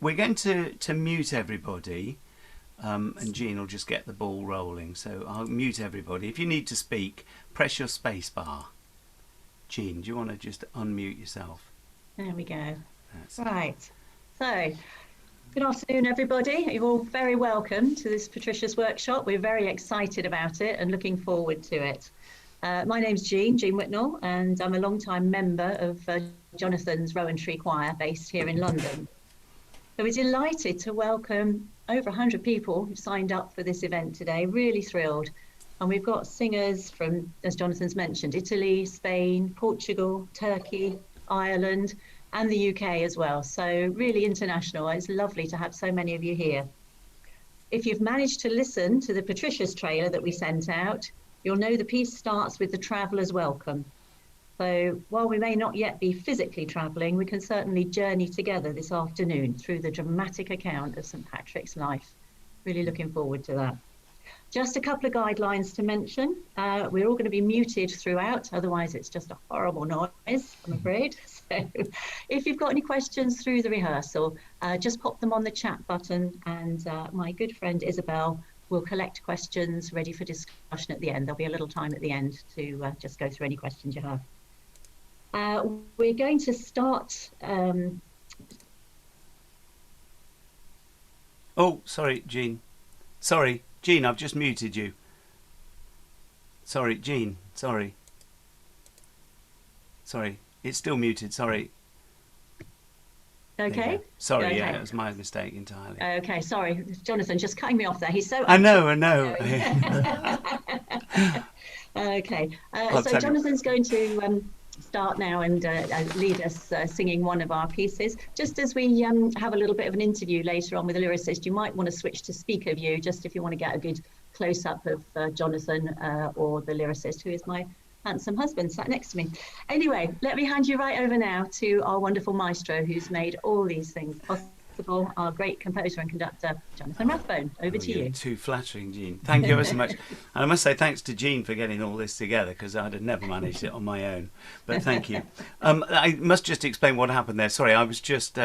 We're going to mute everybody, and Jean will just get the ball rolling. So I'll mute everybody. If you need to speak, press your space bar. Jean, do you want to just unmute yourself? There we go. Right. So, good afternoon, everybody. You're all very welcome to this Patricius workshop. We're very excited about it and looking forward to it. My name's Jean Whitnell, and I'm a long-time member of Jonathan's Rowan Tree Choir based here in London. So we're delighted to welcome over 100 people who've signed up for this event today. Really thrilled. And we've got singers from, as Jonathan's mentioned, Italy, Spain, Portugal, Turkey, Ireland, and the UK as well. So really international. It's lovely to have so many of you here. If you've managed to listen to the Patricius trailer that we sent out, you'll know the piece starts with the traveller's welcome. So while we may not yet be physically travelling, we can certainly journey together this afternoon through the dramatic account of St. Patrick's life. Really looking forward to that. Just a couple of guidelines to mention. We're all going to be muted throughout, otherwise it's just a horrible noise, I'm afraid. So if you've got any questions through the rehearsal, just pop them on the chat button, and my good friend Isabel will collect questions ready for discussion at the end. There'll be a little time at the end to just go through any questions you have. We're going to start... Oh, sorry, Jean. Sorry. Jean, I've just muted you. Sorry, Jean. Sorry. Sorry. It's still muted. Sorry. Okay. Sorry, okay. Yeah, it was my mistake entirely. Okay, sorry. Jonathan just cutting me off there. He's so... I know. Okay. So Jonathan's going to start now and lead us singing one of our pieces. Just as we have a little bit of an interview later on with the lyricist, you might want to switch to speaker view just if you want to get a good close-up of Jonathan or the lyricist, who is my handsome husband sat next to me. Anyway, let me hand you right over now to our wonderful maestro who's made all these things possible, our great composer and conductor, Jonathan Rathbone. Over to you. Too flattering, Jean. Thank you ever so much. And I must say thanks to Jean for getting all this together, because I'd have never managed it on my own. But thank you. I must just explain what happened there. Sorry, I was just...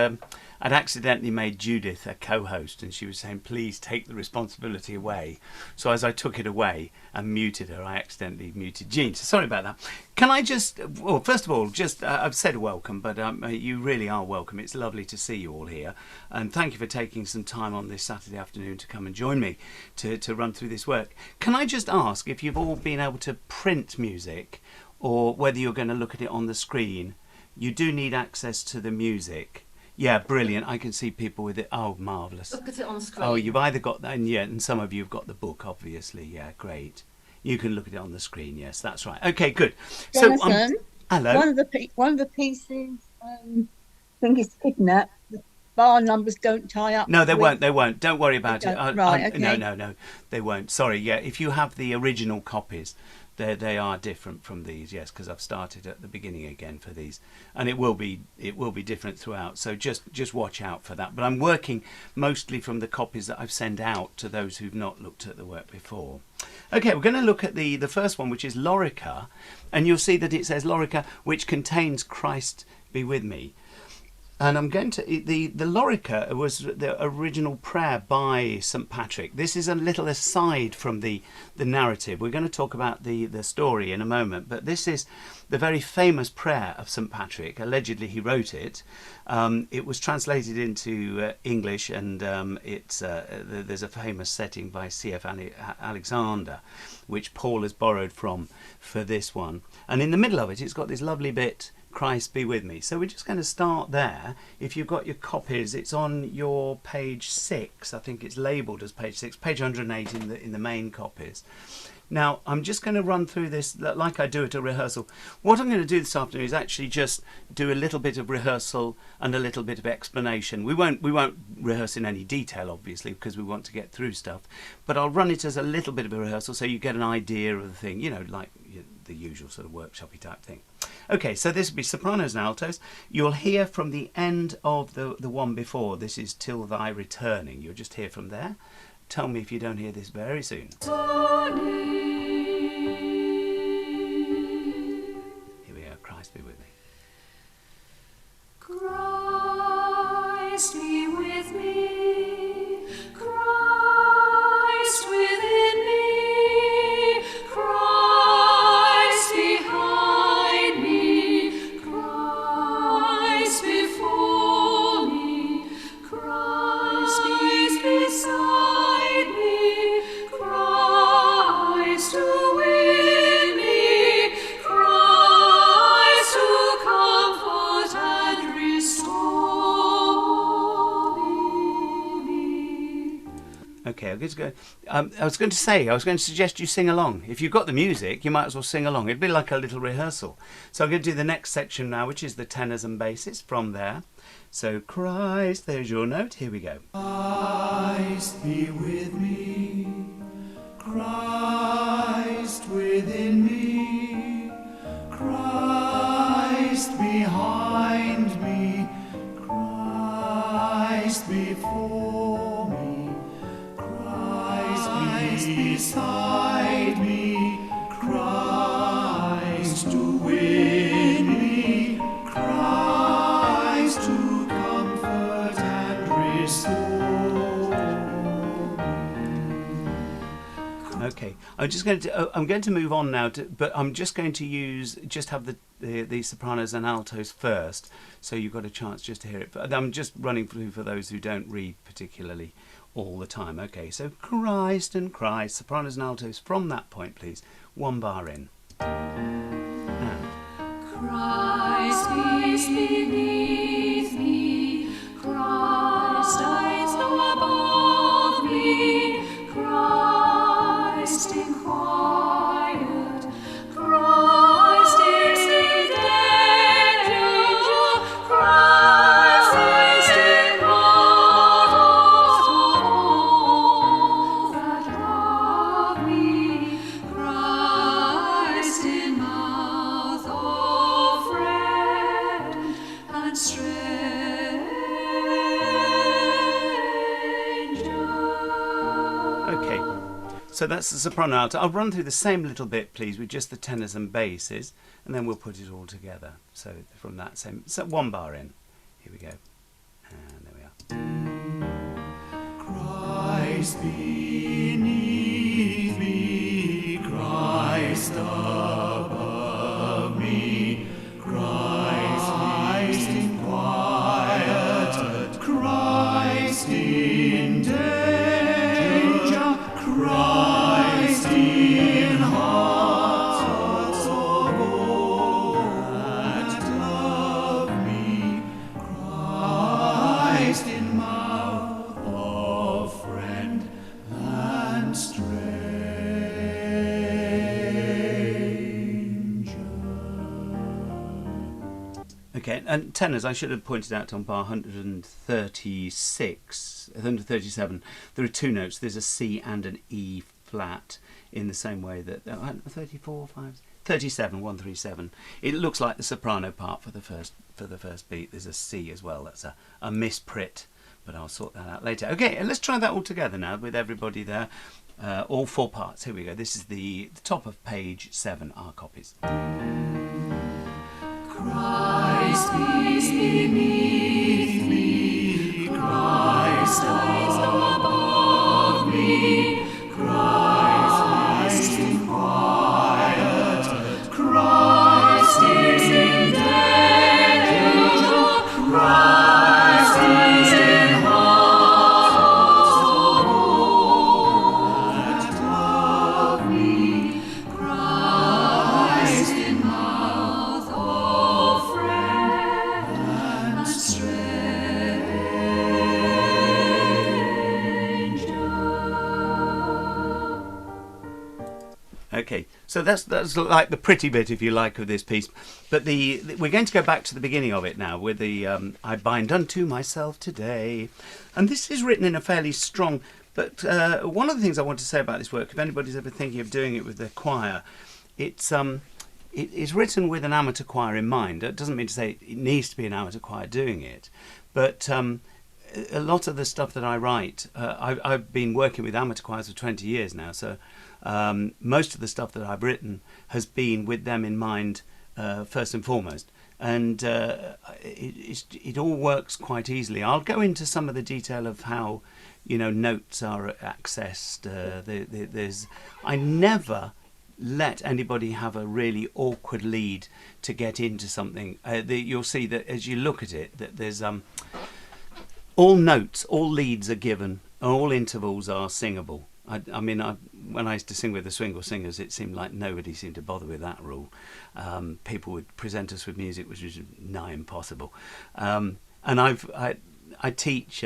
I'd accidentally made Judith a co-host, and she was saying, please take the responsibility away. So as I took it away and muted her, I accidentally muted Jean. So sorry about that. Can I just, well, first of all, I've said welcome, but you really are welcome. It's lovely to see you all here. And thank you for taking some time on this Saturday afternoon to come and join me to run through this work. Can I just ask if you've all been able to print music, or whether you're going to look at it on the screen? You do need access to the music. Yeah, brilliant. I can see people with it. Oh, marvellous. Look at it on the screen. Oh, you've either got that, and some of you have got the book, obviously. Yeah, great. You can look at it on the screen. Yes, that's right. Okay, good. Jonathan, hello. One of the pieces, I think it's Kidnap. The bar numbers don't tie up. No, they won't. They won't. Don't worry about it. Right, okay. No, they won't. Sorry. Yeah, if you have the original copies, they are different from these. Yes, because I've started at the beginning again for these, and it will be different throughout. So just watch out for that. But I'm working mostly from the copies that I've sent out to those who've not looked at the work before. Okay, we're going to look at the first one, which is Lorica, and you'll see that it says Lorica, which contains Christ be with me. And I'm going to... The Lorica was the original prayer by St. Patrick. This is a little aside from the narrative. We're going to talk about the story in a moment, but this is the very famous prayer of St. Patrick. Allegedly he wrote it. It was translated into English, and there's a famous setting by C.F. Alexander, which Paul has borrowed from for this one. And in the middle of it, it's got this lovely bit, Christ be with me. So we're just going to start there. If you've got your copies, it's on your page 6. I think it's labelled as page 6, page 108 in the main copies. Now, I'm just going to run through this like I do at a rehearsal. What I'm going to do this afternoon is actually just do a little bit of rehearsal and a little bit of explanation. We won't rehearse in any detail, obviously, because we want to get through stuff. But I'll run it as a little bit of a rehearsal so you get an idea of the thing, like the usual sort of workshopy type thing. Okay, so this will be Sopranos and Altos. You'll hear from the end of the one before. This is Till Thy Returning. You'll just hear from there. Tell me if you don't hear this very soon. Here we are. Christ be with me. Christ be with me, Christ within me, Christ behind me, Christ before me, Christ beside me, Christ to win me, Christ to comfort and restore me. Okay, I'm going to go. I was going to suggest you sing along. If you've got the music, you might as well sing along. It'd be like a little rehearsal. So I'm going to do the next section now, which is the tenors and basses from there. So Christ, there's your note. Here we go. Christ be with me, Christ within me, Christ behind me, Christ before me, Christ beside me, Christ to win me, Christ to comfort and restore. Okay, I'm going to move on now, but I'm just going to have the sopranos and altos first, so you've got a chance just to hear it. But I'm just running through for those who don't read particularly all the time. Okay, so Christ and Christ, sopranos and altos from that point, please. One bar in. And Christ is beneath me, Christ is above me, Christ in quiet, Christ is in danger, Christ is in heart of all that love me, Christ in mouth of friend and stranger. okay, so that's the soprano alto. I'll run through the same little bit, please, with just the tenors and basses, and then we'll put it all together. So from that same, so one bar in. Here we go, and there we are. Christ beneath me, Christ above me, Christ in quiet, Christ in danger, Christ in hearts of all that love me, Christ in mouth of friend and stranger. Okay, and tenors, I should have pointed out on bar 137, there are two notes. There's a C and an E flat in the same way that 34, 5, 37, 137. It looks like the soprano part for the first beat. There's a C as well. That's a misprit, but I'll sort that out later. Okay, and let's try that all together now with everybody there. All four parts. Here we go. This is the top of page 7, our copies. Christ is beneath me, Christ is above me, Christ in quiet, Christ is in danger, Christ is in heart of all that love me, Christ in mouth of friend and stranger. Okay, so that's like the pretty bit, if you like, of this piece. But we're going to go back to the beginning of it now with the I bind unto myself today, and this is written in a fairly strong. But one of the things I want to say about this work, if anybody's ever thinking of doing it with the choir, it's written with an amateur choir in mind. It doesn't mean to say it needs to be an amateur choir doing it, but a lot of the stuff that I write, I've been working with amateur choirs for 20 years now, so most of the stuff that I've written has been with them in mind first and foremost. and it all works quite easily. I'll go into some of the detail of how, you know, notes are accessed. I never let anybody have a really awkward lead to get into something. You'll see that as you look at it, that there's all notes, all leads are given, and all intervals are singable. I mean, when I used to sing with the Swingle Singers, it seemed like nobody seemed to bother with that rule. People would present us with music which was nigh impossible. And I teach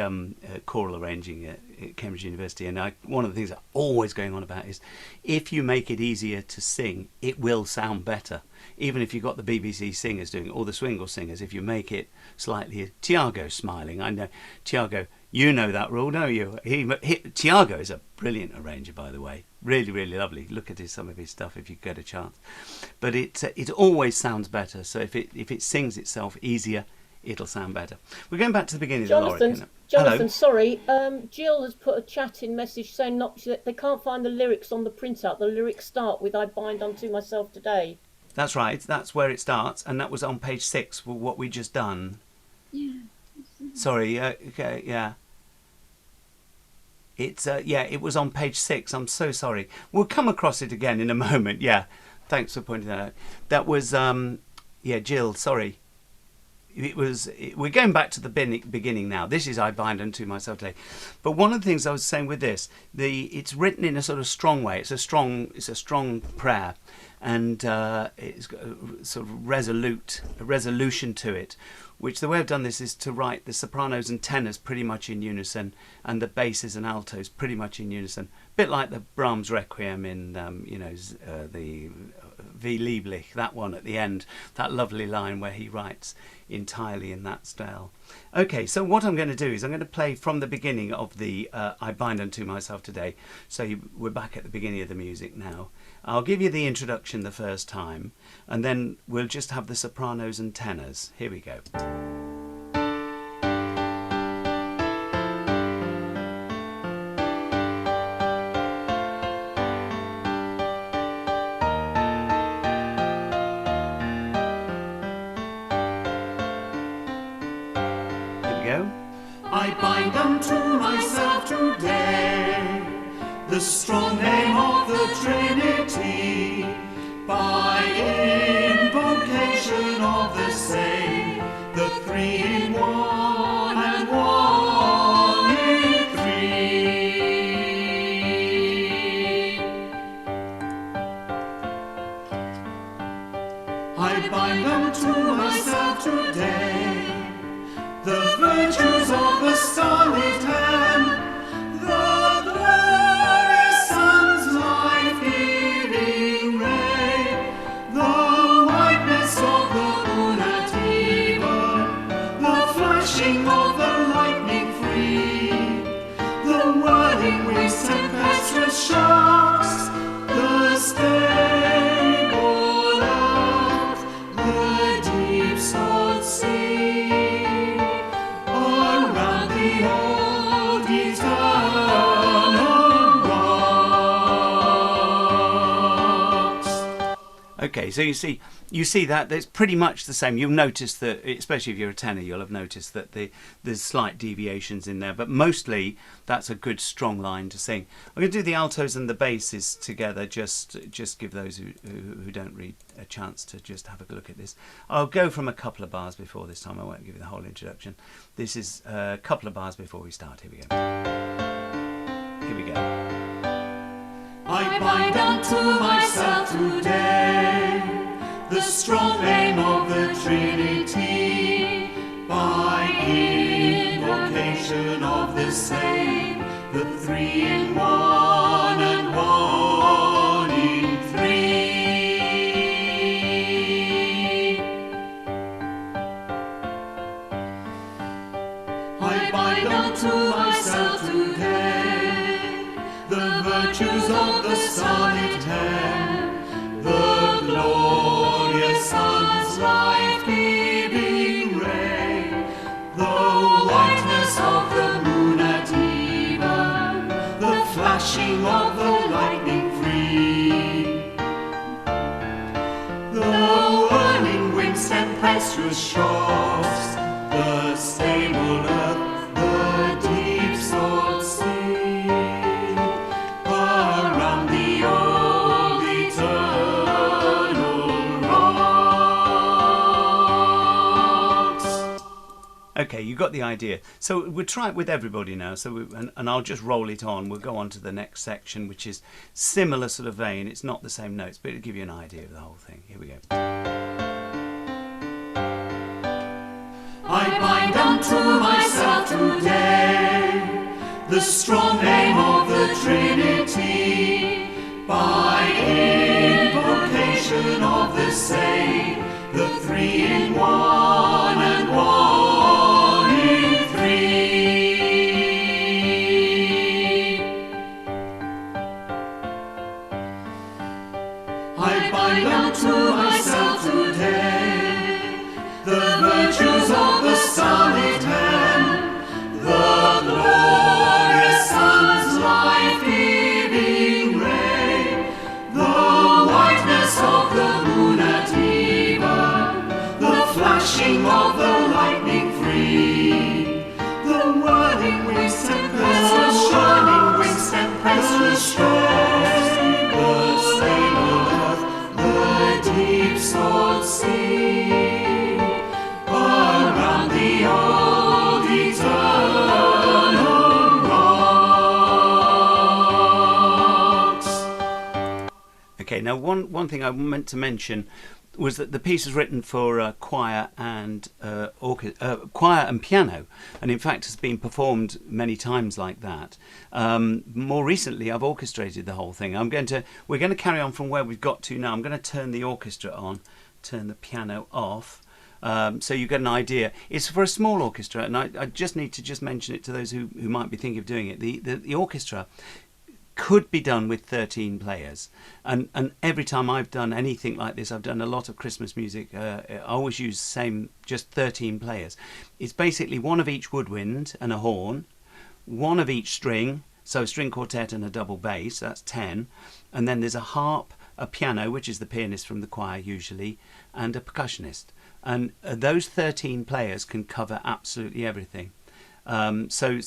choral arranging at Cambridge University, and one of the things I'm always going on about is if you make it easier to sing, it will sound better. Even if you've got the BBC singers doing it, or the Swingle Singers, if you make it slightly... Tiago's smiling. I know. Tiago, you know that rule, don't you? Tiago is a brilliant arranger, by the way. Really, really lovely. Look at some of his stuff if you get a chance. But it always sounds better. So if it sings itself easier, it'll sound better. We're going back to the beginning of the Lorica. Jonathan, Hello. sorry. Jill has put a chat-in message saying they can't find the lyrics on the printout. The lyrics start with "I bind unto myself today." That's right. That's where it starts, and that was on page 6. What we just done. Yeah. Sorry. Okay. Yeah. It was on page 6. I'm so sorry. We'll come across it again in a moment. Yeah. Thanks for pointing that out. That was Jill. Sorry. We're going back to the beginning now. This is "I bind unto myself today." But one of the things I was saying with this, it's written in a sort of strong way. It's a strong prayer, and it's got a sort of resolution to it. Which the way I've done this is to write the sopranos and tenors pretty much in unison, and the basses and altos pretty much in unison. A bit like the Brahms Requiem in the Wie lieblich, that one at the end, that lovely line where he writes entirely in that style. Okay, so what I'm going to do is I'm going to play from the beginning of the "I bind unto myself today." So we're back at the beginning of the music now. I'll give you the introduction the first time, and then we'll just have the sopranos and tenors. Here we go. I bind unto myself today the strong name of the Trinity, by invocation of the same, the three in one and one in three. I bind unto myself today the virtues of the starlit hand, the glorious sun's life-giving ray, the whiteness of the moon at even, the flashing of the lightning free, the whirling winds tempestuous shocks, the stable earth, the deep salt sea. Okay, so you see that it's pretty much the same. You'll notice that, especially if you're a tenor, you'll have noticed that there's slight deviations in there, but mostly that's a good strong line to sing. I'm going to do the altos and the basses together, just give those who don't read a chance to just have a look at this. I'll go from a couple of bars before this time. I won't give you the whole introduction. This is a couple of bars before we start. Here we go. Here we go. I bind unto myself today the strong name of the Trinity, by invocation of the same, the three in one and one in three. I bind unto myself today the virtues of the starlit hand, the glorious sun's life-giving ray, the whiteness of the moon at even, the flashing of the lightning free, the whirling winds tempestuous tempestuous shores, the stable earth, the deep salt sea, around the old eternal rocks. Okay, you got the idea. So we'll try it with everybody now. And I'll just roll it on. We'll go on to the next section, which is similar sort of vein. It's not the same notes, but it'll give you an idea of the whole thing. Here we go. I bind unto myself today the strong name of the Trinity, by invocation of the same, the three in one and one in three. I bind unto myself today the virtues of the solid hand, the glorious sun's life-giving ray, the whiteness of the moon at even, the flashing of the lightning free, the whirling winds tempestuous, shining winds tempestuous shores, the stable earth, the deep salt sea, around the old eternal rocks. Okay, now one thing I meant to mention was that the piece is written for choir and choir and piano, and in fact has been performed many times like that. More recently, I've orchestrated the whole thing. We're going to carry on from where we've got to now. I'm going to turn the orchestra on, turn the piano off, so you get an idea. It's for a small orchestra, and I just need to mention it to those who might be thinking of doing it. The orchestra could be done with 13 players, and every time I've done anything like this, I've done a lot of Christmas music, I always use just 13 players. It's basically one of each woodwind and a horn, one of each string, so a string quartet and a double bass, that's 10, and then there's a harp, a piano, which is the pianist from the choir usually, and a percussionist, and those 13 players can cover absolutely everything. So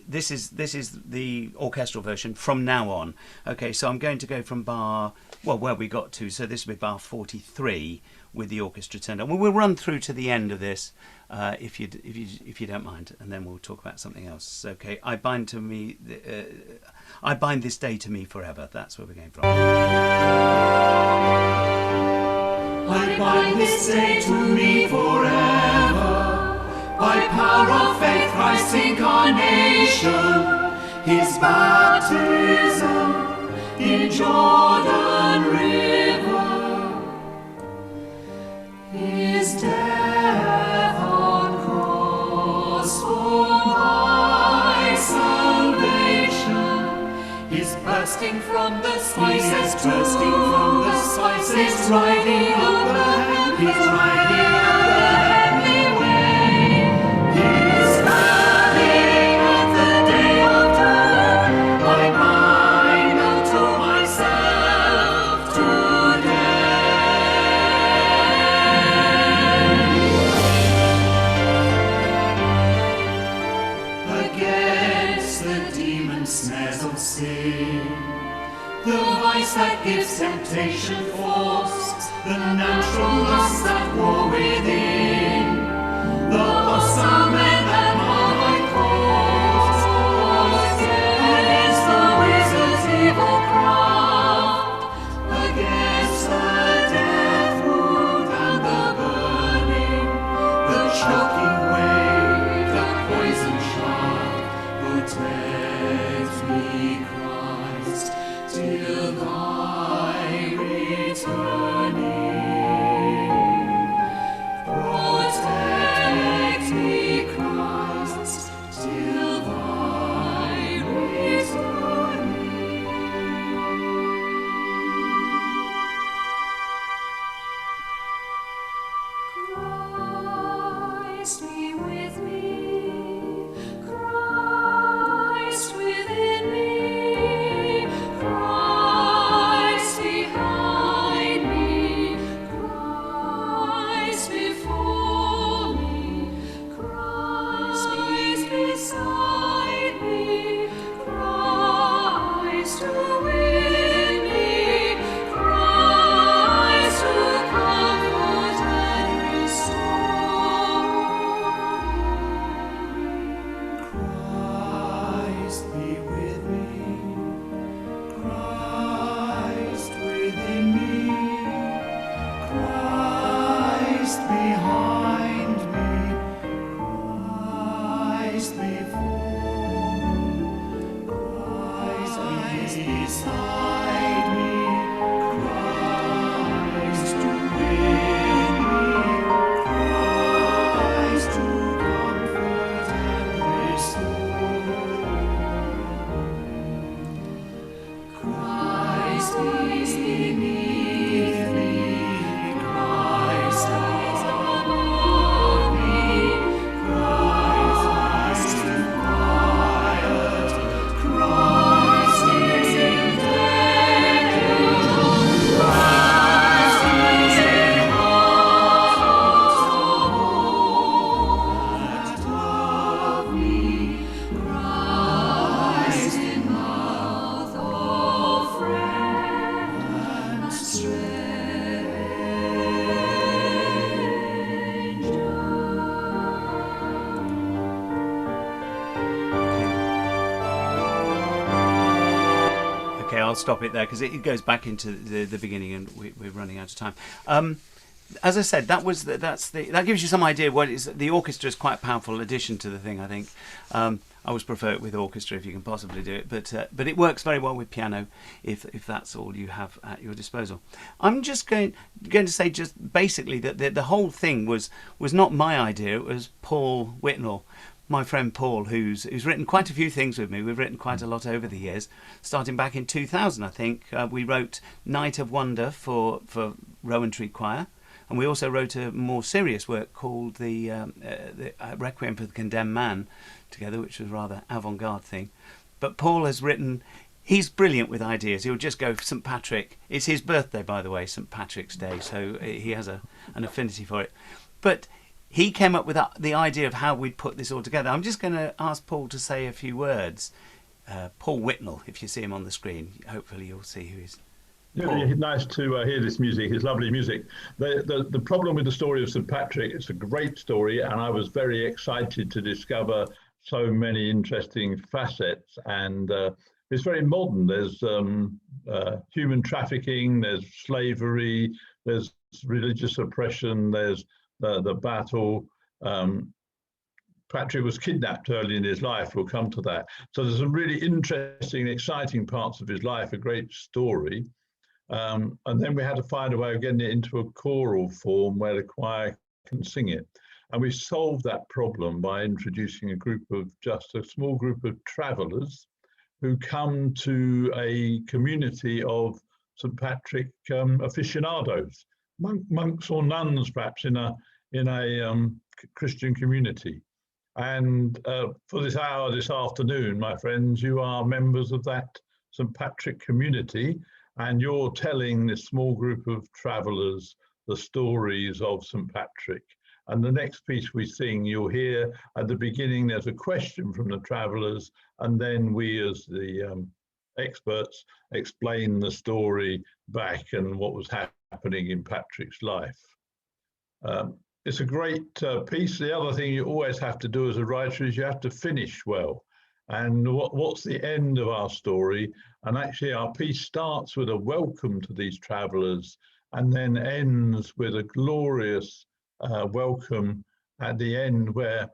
this is the orchestral version from now on. Okay, so I'm going to go from bar, well, where we got to. So this will be bar 43 with the orchestra turned on. We'll run through to the end of this, if you don't mind, and then we'll talk about something else. Okay, I bind this day to me forever. That's where we're going from. I bind this day to me forever. By power of faith, Christ's incarnation, his baptism in Jordan River, his death on cross for my salvation, his bursting from the spices, his riding up the heavenly way. The vice that gives temptation force, the natural lust that war within, the awesome men that mar my cause, against the wizard's evil craft, against the death wound and the burning, the choking wave, the poison shaft, protect me, Christ, till thy returning. Protect me, Christ, till thy returning. Christ be with me. Christ beside me, Christ to win me, Christ to comfort and restore. Christ is beneath me, Christ is above me, Christ is quiet, Christ is in danger, Christ is in heart that love me, Christ in mouth of friend and Okay, I'll stop it there because it goes back into the beginning, and we're running out of time. As I said, that gives you some idea what it is. The orchestra is quite a powerful addition to the thing, I think. I always prefer it with orchestra if you can possibly do it, but it works very well with piano if that's all you have at your disposal. I'm just going to say just basically that the whole thing was not my idea. It was Paul Whitnell, my friend Paul, who's written quite a few things with me. We've written quite a lot over the years, starting back in 2000, I think. We wrote Night of Wonder for Rowan Tree Choir, and we also wrote a more serious work called the Requiem for the Condemned Man together, which was a rather avant-garde thing. But Paul has written, he's brilliant with ideas. He'll just go, St. Patrick. It's his birthday, by the way, St. Patrick's Day, so he has an affinity for it. But he came up with the idea of how we'd put this all together. I'm just going to ask Paul to say a few words. Paul Whitnell, if you see him on the screen, hopefully you'll see who he's. Yeah, nice to hear this music. It's lovely music. The problem with the story of St. Patrick, it's a great story, and I was very excited to discover so many interesting facets. And it's very modern. There's human trafficking, there's slavery, there's religious oppression, there's the battle. Patrick was kidnapped early in his life. We'll come to that. So there's some really interesting, exciting parts of his life, a great story. And then we had to find a way of getting it into a choral form where the choir can sing it. And we solved that problem by introducing just a small group of travellers who come to a community of St. Patrick aficionados, monks or nuns, perhaps, in a Christian community. And for this hour this afternoon, my friends, you are members of that St. Patrick community, and you're telling this small group of travellers the stories of St. Patrick. And the next piece we sing, you'll hear at the beginning, there's a question from the travellers, and then we as the experts explain the story back and what was happening in Patrick's life. It's a great piece. The other thing you always have to do as a writer is you have to finish well. And what's the end of our story? And actually our piece starts with a welcome to these travellers and then ends with a glorious welcome at the end, where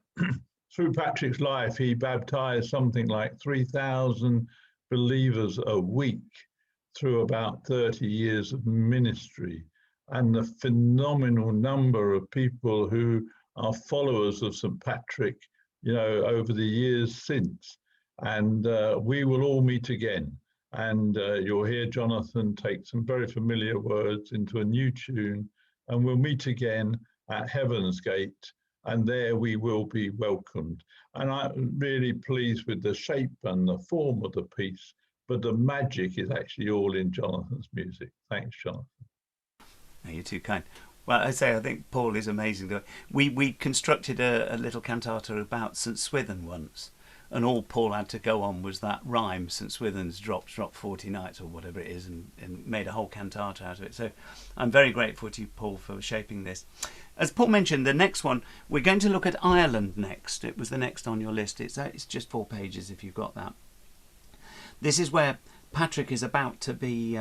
through Patrick's life he baptized something like 3,000 believers a week through about 30 years of ministry, and the phenomenal number of people who are followers of St. Patrick, over the years since. And we will all meet again. And you'll hear Jonathan take some very familiar words into a new tune, and we'll meet again at Heaven's Gate, and there we will be welcomed. And I'm really pleased with the shape and the form of the piece, but the magic is actually all in Jonathan's music. Thanks, Jonathan. No, you're too kind. Well, I think Paul is amazing. We constructed a little cantata about St. Swithin once, and all Paul had to go on was that rhyme, St. Swithin's dropped 40 nights, or whatever it is, and made a whole cantata out of it. So I'm very grateful to you, Paul, for shaping this. As Paul mentioned, the next one, we're going to look at Ireland next. It was the next on your list. It's just 4 pages if you've got that. This is where Patrick is about to be...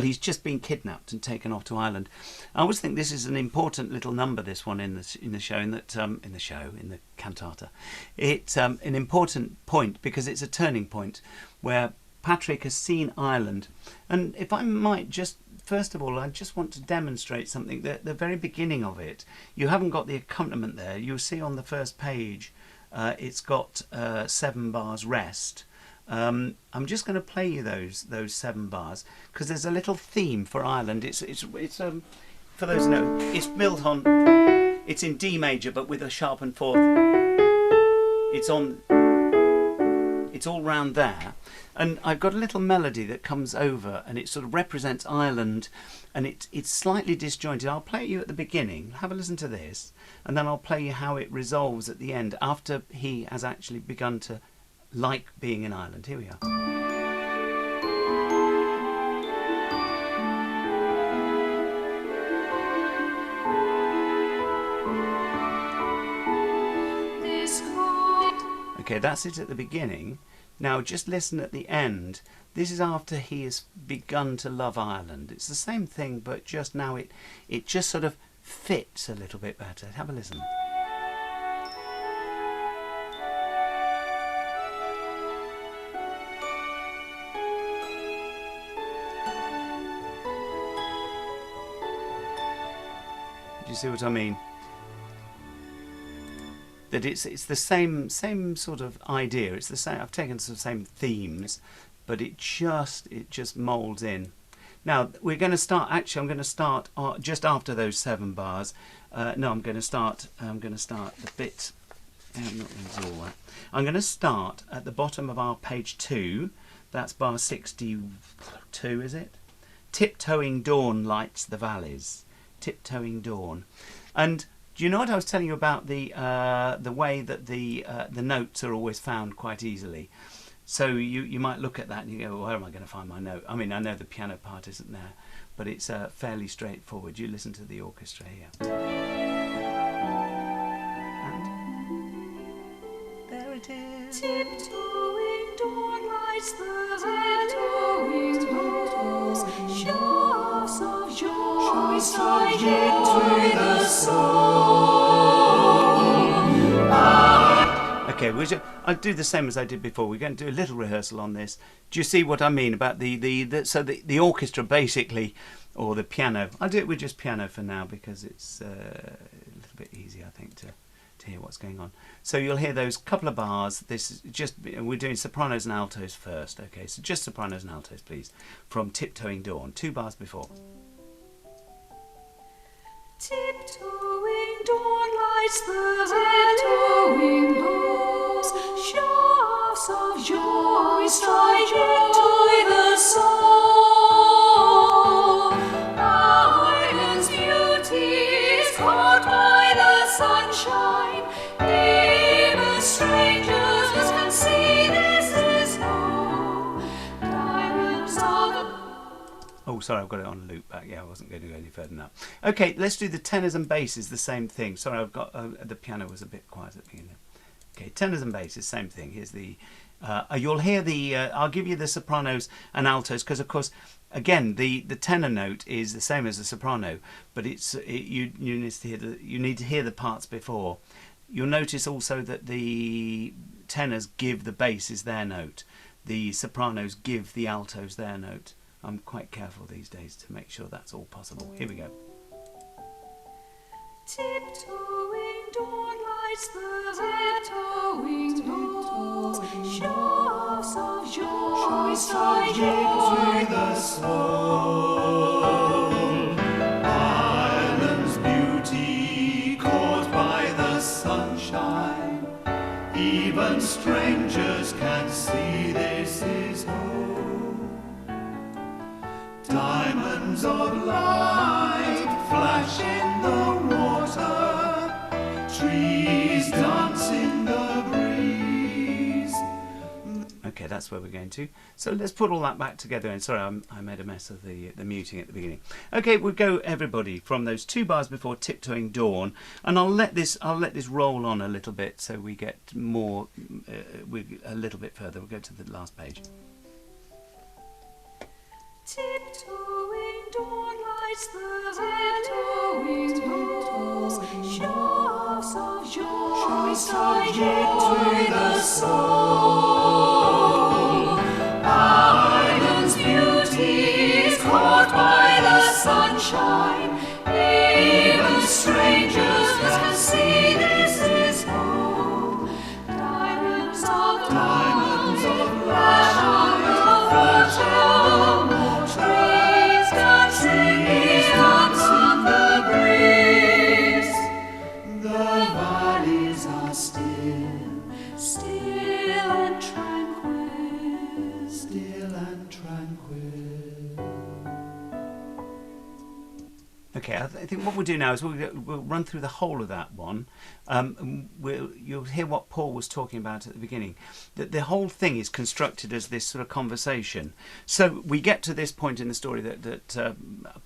he's just been kidnapped and taken off to Ireland. I always think this is an important little number, this one in the cantata. It's an important point because it's a turning point where Patrick has seen Ireland. And if I might just, first of all, I just want to demonstrate something. That the very beginning of it, you haven't got the accompaniment there. You'll see on the first page, it's got 7 bars rest. I'm just going to play you those 7 bars because there's a little theme for Ireland. It's for those who know, it's built on. It's in D major, but with a sharpened 4th. It's all round there, and I've got a little melody that comes over, and it sort of represents Ireland, and it's slightly disjointed. I'll play it you at the beginning. Have a listen to this, and then I'll play you how it resolves at the end after he has actually begun to like being in Ireland. Here we are. Okay, that's it at the beginning. Now just listen at the end. This is after he has begun to love Ireland. It's the same thing, but just now it just sort of fits a little bit better. Have a listen. Do you see what I mean? That it's the same sort of idea. It's the same. I've taken some same themes, but it just molds in. Now we're going to start. Actually, I'm going to start just after those 7 bars. No, I'm going to start the bit. I'm not going to do all that. I'm going to start at the bottom of our page 2. That's bar 62, is it? Tiptoeing dawn lights the valleys. Tiptoeing dawn, and do you know what I was telling you about the way that the notes are always found quite easily? So you might look at that and you go, well, where am I going to find my note? I mean, I know the piano part isn't there, but it's fairly straightforward. You listen to the orchestra here. And there it is. Tiptoeing dawn lights the valleys, shafts of joy striding to the soul. Okay, I'll do the same as I did before. We're going to do a little rehearsal on this. Do you see what I mean about the orchestra basically, or the piano? I'll do it with just piano for now because it's a little bit easier, I think, to hear what's going on. So you'll hear those couple of bars. This is just, we're doing sopranos and altos first. Okay, so just sopranos and altos, please, from Tiptoeing Dawn. 2 bars before. Tiptoeing dawn lights the valleys, shafts of joy striding to the soul. Ireland's beauty is caught by the sunshine. Even strangers can see this is home. Diamonds of the... Oh, sorry, I've got it on loop back. Yeah, I wasn't going to go any further than that. Okay, let's do the tenors and basses, the same thing. Sorry, I've got the piano was a bit quiet at the beginning. Okay, tenors and basses, same thing. Here's the. You'll hear the. I'll give you the sopranos and altos because, of course, again, the tenor note is the same as the soprano, but you need to hear the parts before. You'll notice also that the tenors give the basses their note, the sopranos give the altos their note. I'm quite careful these days to make sure that's all possible. Here we go. Tiptoeing dawn lights the valleys, shafts of joy striding to the soul. Ireland's beauty caught by the sunshine. Even strangers can see this is home. Diamonds of light flash in the water, trees dance in the breeze. Okay, that's where we're going to. So let's put all that back together. And sorry, I made a mess of the muting at the beginning. Okay, we'll go everybody from those 2 bars before Tiptoeing Dawn, and I'll let this roll on a little bit so we get more, a little bit further. We'll go to the last page. Tiptoeing dawn lights the valleys, shafts of joy striding to the soul. Okay, I think what we'll do now is we'll run through the whole of that one. You'll hear what Paul was talking about at the beginning. That the whole thing is constructed as this sort of conversation. So we get to this point in the story that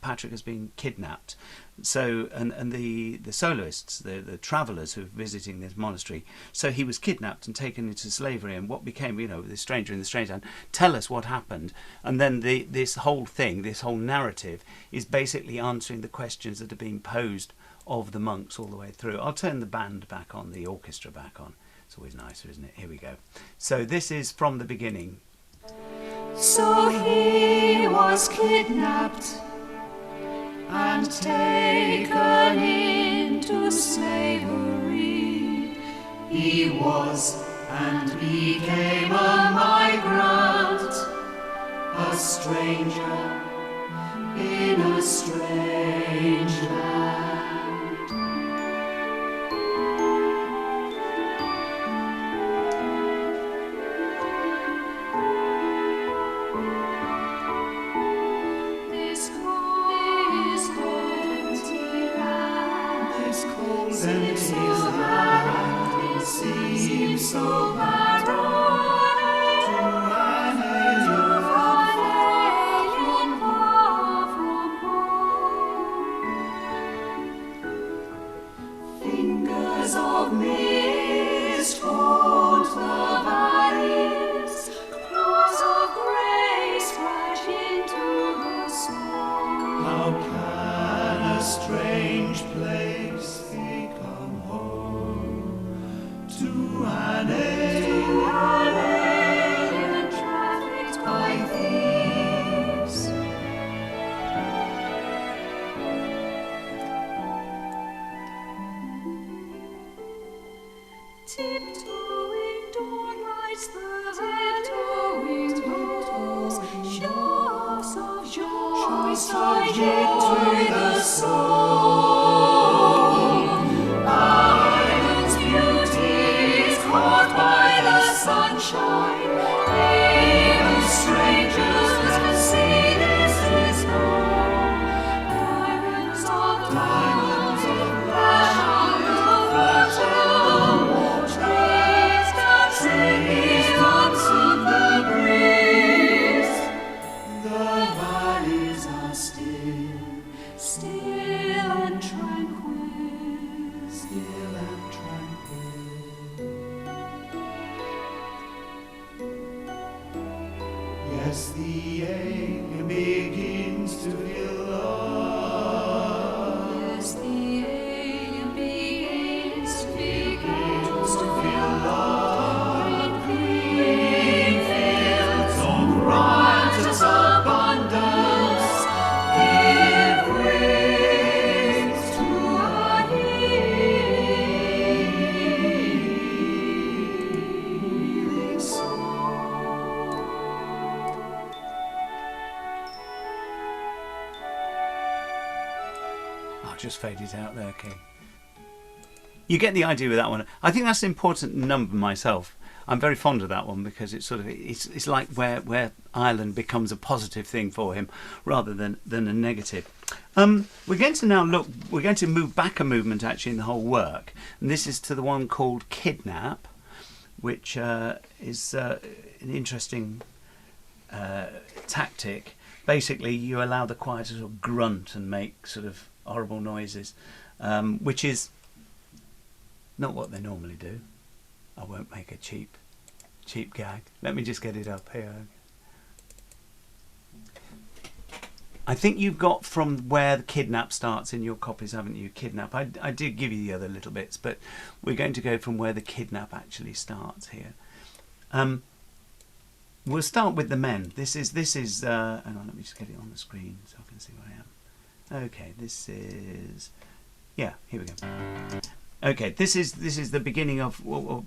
Patrick has been kidnapped. So and the soloists, the travellers who are visiting this monastery. So he was kidnapped and taken into slavery, and what became, this stranger in the strange land. Tell us what happened, and then this whole thing, this whole narrative, is basically answering the questions that are being posed of the monks all the way through. I'll turn the band back on, the orchestra back on. It's always nicer, isn't it? Here we go. So this is from the beginning. So he was kidnapped and taken into slavery. He was and became a migrant, a stranger in a strange land. This cold empty land seems so barren. Of mist haunt the valleys, claws of grey scratch into the soul. How can a strange place become home to an alien trafficked by thieves? Tiptoeing dawn lights the tiptoeing dawn, shafts of joy to the soul. Island's beauty is caught by the sunshine. Even strangers can see this is home. Diamonds of yes, the alien begins to feel love. Yes, the alien begins to feel love. Green fields of riotous abundance give wings to a healing song. I'll just fade it out there, King. You get the idea with that one. I think that's an important number myself. I'm very fond of that one because it's sort of it's like where Ireland becomes a positive thing for him rather than a negative. We're going to now look. We're going to move back a movement actually in the whole work, and this is to the one called Kidnap, which is an interesting tactic. Basically, you allow the choir to sort of grunt and make sort of horrible noises, which is not what they normally do. I won't make a cheap gag. Let me just get it up here. I think you've got from where the Kidnap starts in your copies, haven't you? Kidnap. I did give you the other little bits, but we're going to go from where the Kidnap actually starts here. We'll start with the men. This is hang on, let me just get it on the screen so I can see where I am. Okay, this is, yeah, here we go. Okay, this is the beginning of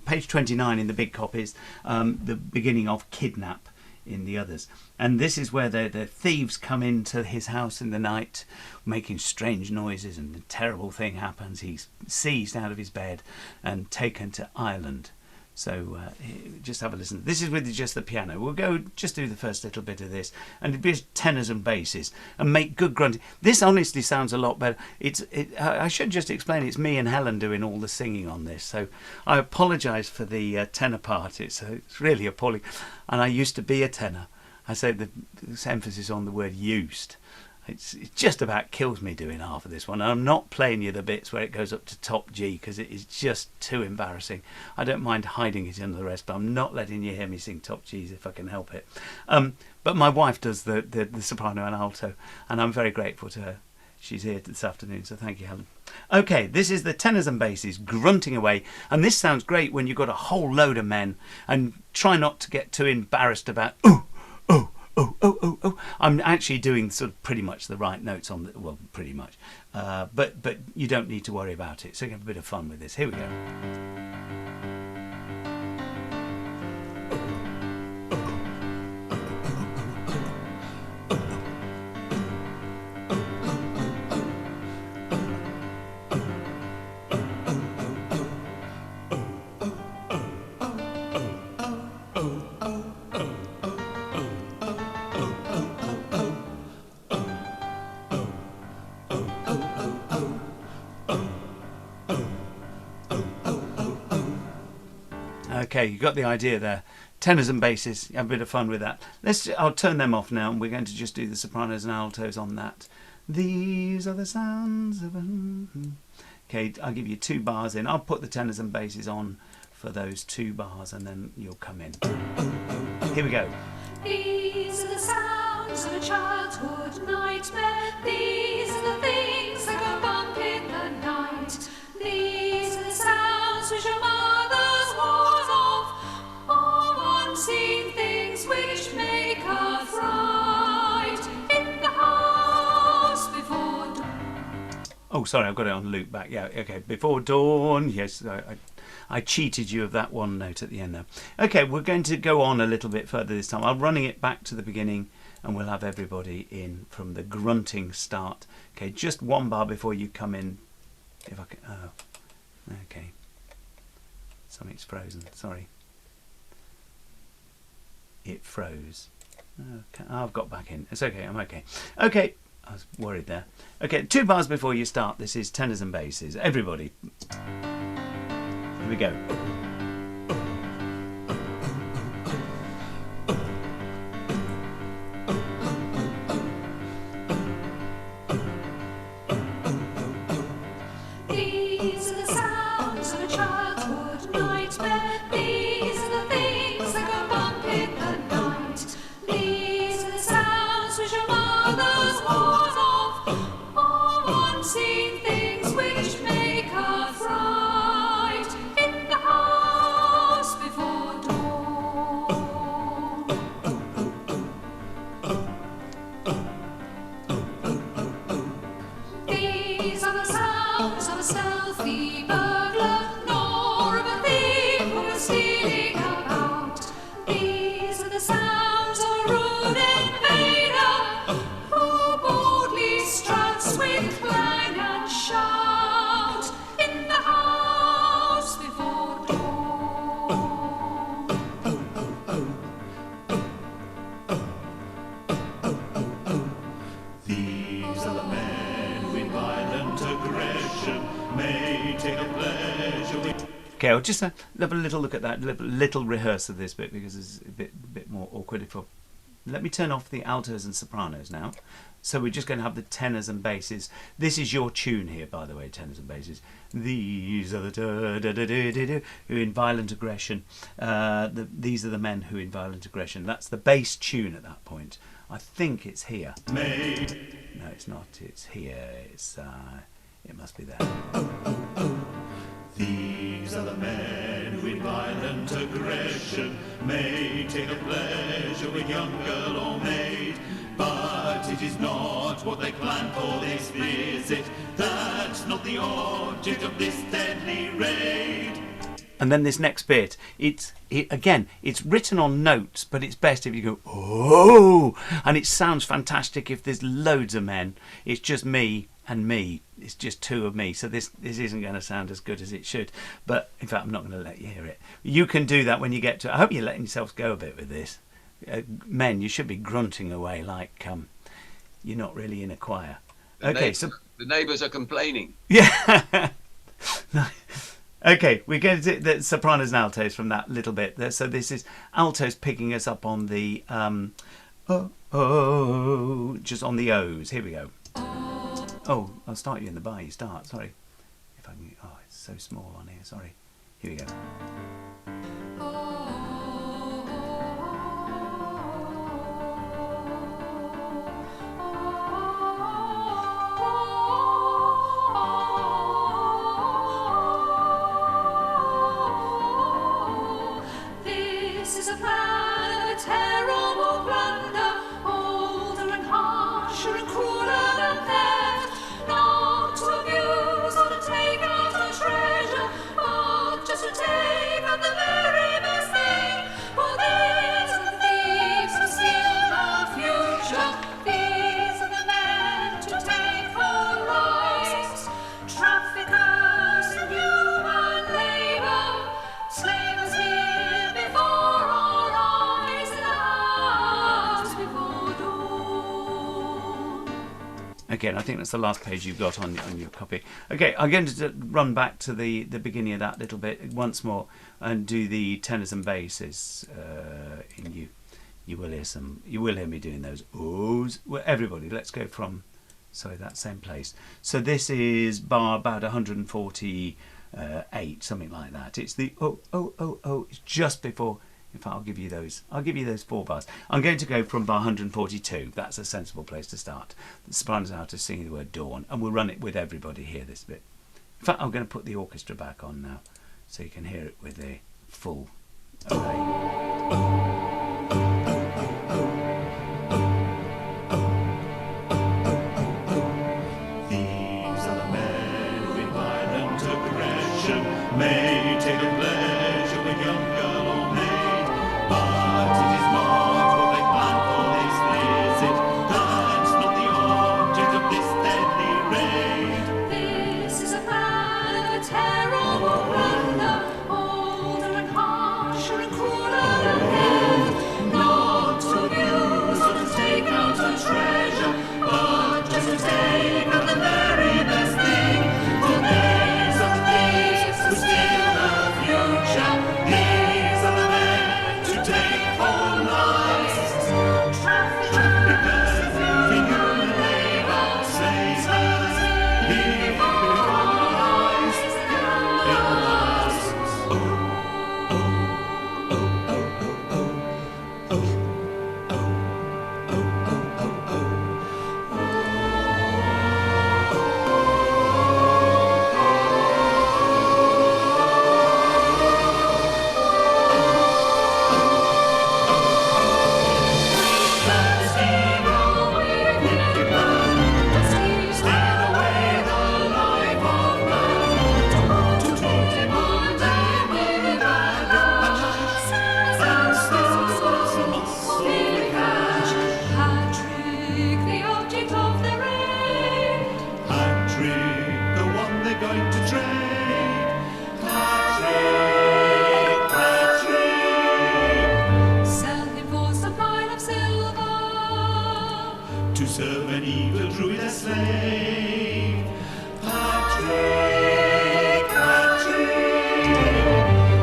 page 29 in the big copies, the beginning of Kidnap in the others, and this is where the thieves come into his house in the night, making strange noises, and a terrible thing happens. He's seized out of his bed and taken to Ireland, So just have a listen. This is with just the piano. We'll go just do the first little bit of this, and it'll be tenors and basses, and make good grunting. This honestly sounds a lot better. I should just explain, it's me and Helen doing all the singing on this, so I apologise for the tenor part. It's really appalling, and I used to be a tenor. I say this emphasis on the word used. It just about kills me doing half of this one. And I'm not playing you the bits where it goes up to top G because it is just too embarrassing. I don't mind hiding it under the rest, but I'm not letting you hear me sing top Gs if I can help it. But my wife does the soprano and alto, and I'm very grateful to her. She's here this afternoon, so thank you, Helen. Okay, this is the tenors and basses grunting away, and this sounds great when you've got a whole load of men, and try not to get too embarrassed about oh. I'm actually doing sort of pretty much the right notes on the, well, pretty much, but you don't need to worry about it. So you have a bit of fun with this. Here we go. Okay, you got the idea there. Tenors and basses, have a bit of fun with that. I'll turn them off now, and we're going to just do the sopranos and altos on that. These are the sounds of... Okay, I'll give you 2 bars in. I'll put the tenors and basses on for those 2 bars, and then you'll come in. Here we go. These are the sounds of a childhood nightmare. These are the things that go bump in the night. These are the sounds which your mother's warns of, all unseen things which make her fright. In the house before dawn. Oh, sorry, I've got it on loop back. Yeah, okay. Before dawn. Yes, I cheated you of that one note at the end there. Okay, we're going to go on a little bit further this time. I'm running it back to the beginning, and we'll have everybody in from the grunting start. Okay, just 1 bar before you come in. If I can. Oh, okay. Something's frozen. Sorry. It froze. Okay, I've got back in. It's okay. I'm okay. Okay. I was worried there. Okay, 2 bars before you start. This is tenors and basses. Everybody. Here we go. These are the sounds of a childhood nightmare. These are the things that go bump in the night. These are the sounds which your mother's warns of, all unseen things which make her fright. In the house before dawn. These are the sounds of a stealthy burglar, nor of a thief who is stealing about. These are the sounds of a rude invader, who boldly struts with clang and shout. In the house before dawn. These are the men who in violent aggression may take a pleasure with. Okay, I'll just have a little look at that, little rehearse of this bit because it's a bit more awkward. Let me turn off the altos and sopranos now. So we're just going to have the tenors and basses. This is your tune here, by the way, tenors and basses. These are the da-da-da-da-da-da who in violent aggression. These are the men who in violent aggression. That's the bass tune at that point. I think it's here. No, it's not. It's here. It must be there. These are the men who in violent aggression may take a pleasure with young girl or maid, but it is not what they plan for this visit. That's not the object of this deadly raid. And then this next bit, again, it's written on notes, but it's best if you go, oh, and it sounds fantastic if there's loads of men. It's just me and me. It's just two of me, so this isn't going to sound as good as it should. But in fact, I'm not going to let you hear it. You can do that when you get to. I hope you're letting yourselves go a bit with this. Men, you should be grunting away like you're not really in a choir. Okay, so the neighbours are complaining. Yeah. Okay, we're going to do the Sopranos and Altos from that little bit there. So this is altos picking us up on the just on the O's. Here we go. Oh, I'll start you in the bar. You start. Sorry, if I can. Oh, it's so small on here. Sorry. Here we go. This is a plan of a terrible blunder, older and harsher and crueler than theft. Not to abuse or to take out a treasure, but just to take out the very best thing. For these are the thieves who steal our future. These are the men to take our rights. Traffickers in human labour, slavers here before our eyes, in the house before dawn. Again, I think that's the last page you've got on your copy. Okay, I'm going to run back to the beginning of that little bit once more and do the tenors and basses. You will hear me doing those oohs. Well, everybody, let's go from that same place. So this is bar about 148, something like that. It's the oh. It's just before. In fact, I'll give you those 4 bars. I'm going to go from bar 142. That's a sensible place to start. The Sopranos and Altos singing the word dawn, and we'll run it with everybody here this bit. In fact, I'm going to put the orchestra back on now, so you can hear it with the full array. May take a pleasure with young girl or maid, but it is not what they plan for this visit. That's not the object of this deadly raid. This is a plan of a terrible blunder, older and harsher and crueler than death. Not to abuse or to take out a treasure, but just to take out the very best thing. For these are the thieves who steal the future. These are the men to take our lives. Traffickers in human labour, slavers here before our eyes, in the house. Steal away the life of man, to put him on down with bad rush, and still must be cash. Hat-trick, the object of the raid. Hat-trick, the one they're going to trade. Hat-trick, hat-trick. Sell him for some pile of silver, to serve an evil druid as slave. Patrick,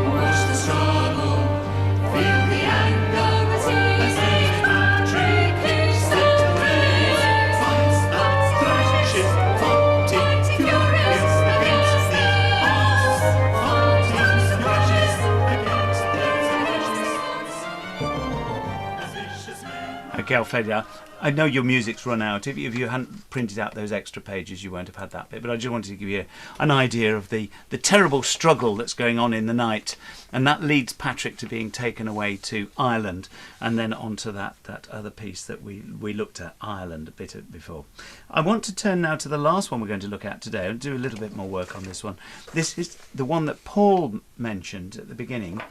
watch the struggle, feel the anger as he says. Patrick is set to raise, fights that thrashes, fighting furious against the odds, fighting thrashes against the vicious men. Okay, I'll fade it out. I know your music's run out. If you hadn't printed out those extra pages, you won't have had that bit. But I just wanted to give you an idea of the terrible struggle that's going on in the night. And that leads Patrick to being taken away to Ireland, and then onto that other piece that we looked at, Ireland, a bit before. I want to turn now to the last one we're going to look at today. I'll do a little bit more work on this one. This is the one that Paul mentioned at the beginning,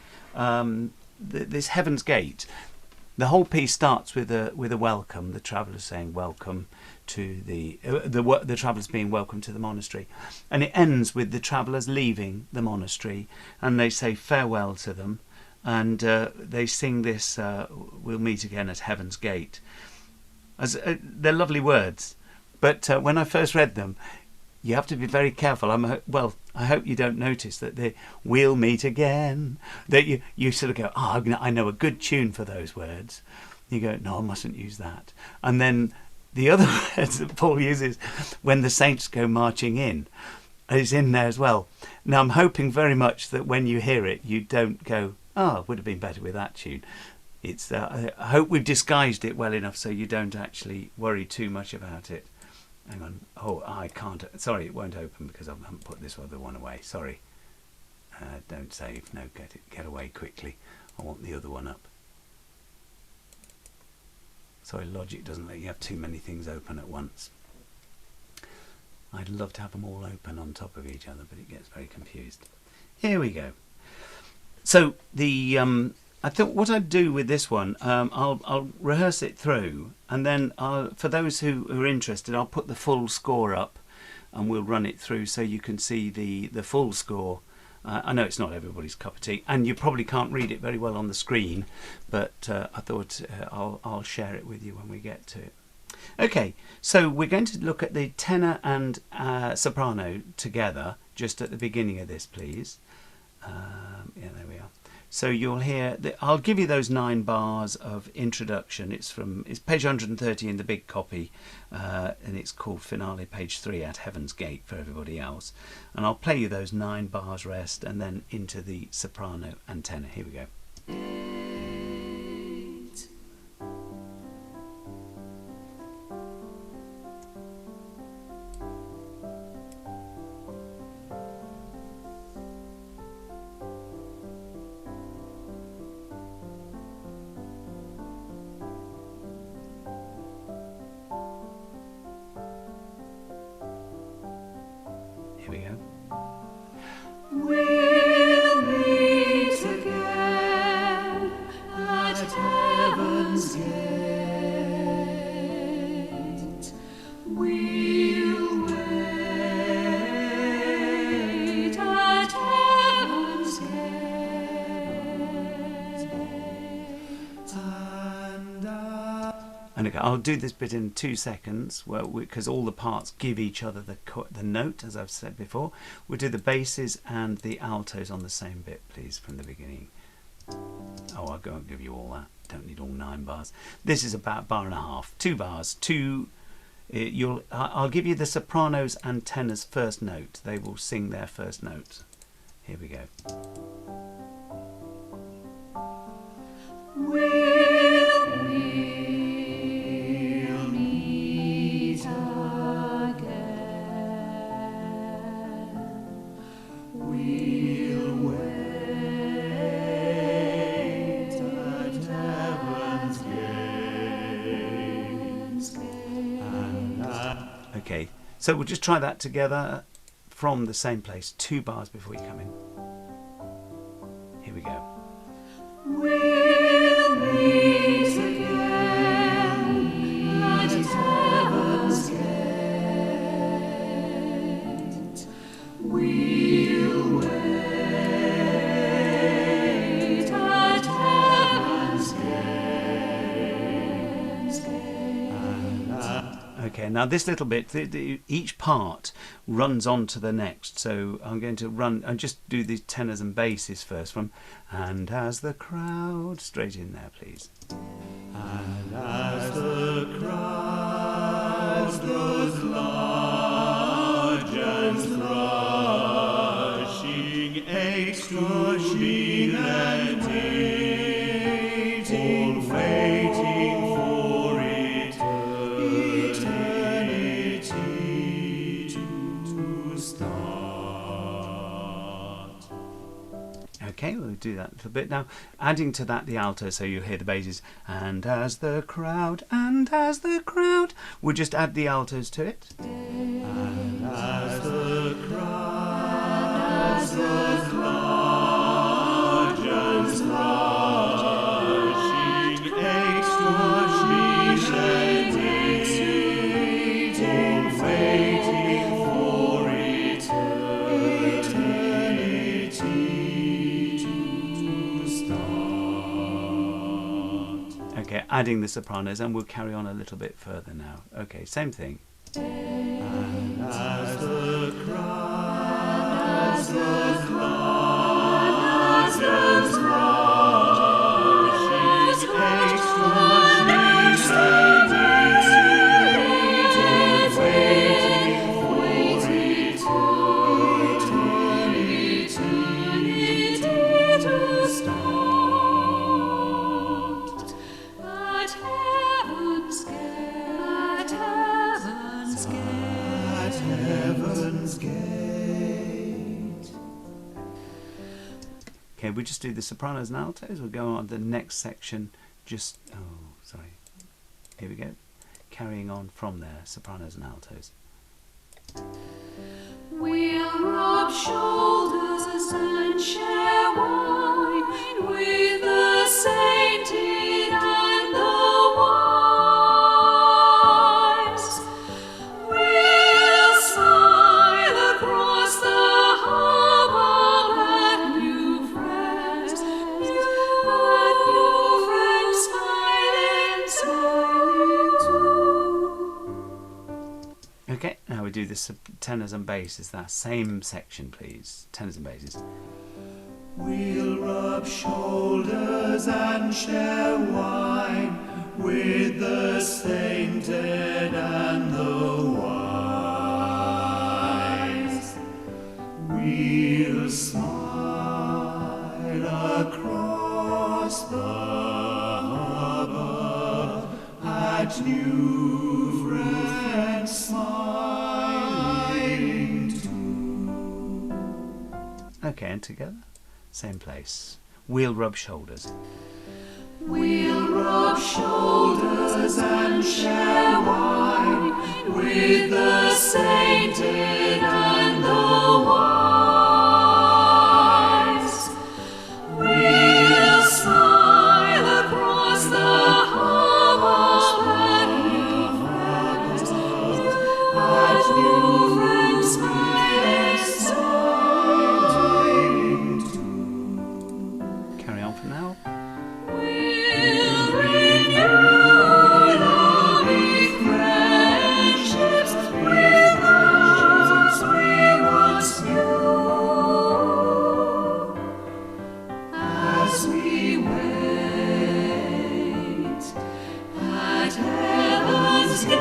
this Heaven's Gate. the whole piece starts with a welcome. The travellers saying welcome to the travellers being welcome to the monastery, and it ends with the travellers leaving the monastery, and they say farewell to them, and they sing this "We'll meet again at heaven's gate." As they're lovely words, but when I first read them, you have to be very careful. I hope you don't notice that the "we'll meet again," that you sort of go, oh, I know a good tune for those words. You go, no, I mustn't use that. And then the other words that Paul uses, when the saints go marching in, is in there as well. Now I'm hoping very much that when you hear it, you don't go, oh, it would have been better with that tune. It's I hope we've disguised it well enough so you don't actually worry too much about it. Hang on. Oh, I can't. Sorry, it won't open because I haven't put this other one away. Sorry. Don't save. No, get away quickly. I want the other one up. Sorry, Logic doesn't let you have too many things open at once. I'd love to have them all open on top of each other, but it gets very confused. Here we go. So the I thought what I'd do with this one, I'll rehearse it through, and then for those who are interested, I'll put the full score up, and we'll run it through so you can see the full score. I know it's not everybody's cup of tea, and you probably can't read it very well on the screen, but I thought I'll share it with you when we get to it. Okay, so we're going to look at the tenor and soprano together, just at the beginning of this, please. Yeah, there we are. So you'll hear, I'll give you those 9 bars of introduction. It's page 130 in the big copy, and it's called Finale, page 3 at Heaven's Gate for everybody else. And I'll play you those 9 bars rest and then into the soprano and tenor. Here we go. Here we go. We'll meet again at heaven's gate. We'll wait at heaven's gate. And okay, I'll do this bit in 2 seconds, because all the parts give each other the note, as I've said before. We'll do the basses and the altos on the same bit, please, from the beginning. Oh, I won't give you all that. Don't need all 9 bars. This is about 1.5 bars, 2 bars. I'll give you the sopranos and tenors first note. They will sing their first note. Here we go. We'll meet again. We'll wait at heaven's gate. Okay, so we'll just try that together from the same place, 2 bars before you come in. Here we go. We'll meet again at heaven's gate. We'll wait at heaven's gate. Okay, now this little bit, each part runs on to the next. So I'm going to run and just do the tenors and basses first from "And as the crowd," straight in there, please. And as the crowd grows large and rushing, extrushing and waiting, all waiting for eternity to start. Okay, we'll do that a little bit now. Adding to that the alto, so you hear the basses. And as the crowd, and as the crowd. We'll just add the altos to it. And as the crowd grows large and rushing, adding the sopranos, and we'll carry on a little bit further now. Okay, same thing. And as the crowd, as the clouds, as the rushing takes to Okay, we just do the sopranos and altos. We'll go on to the next section. Just, oh, sorry. Here we go. Carrying on from there, sopranos and altos. We'll rub shoulders and share wine with the sainted and the wise. We'll smile across the harbour at new friends smiling too. Okay, now we do the tenors and basses. That same section, please. Tenors and basses. we'll rub shoulders and share wine with the sainted and the wise. We'll smile across the harbour at new friends smiling too. Okay, and together. Same place. We'll rub shoulders. We'll rub shoulders and share wine with the sainted and the wise. We'll smile across the harbour at new friends smiling too. Carry on from now. We'll renew lovely friendships with those we once knew, as we wait at heaven's gate.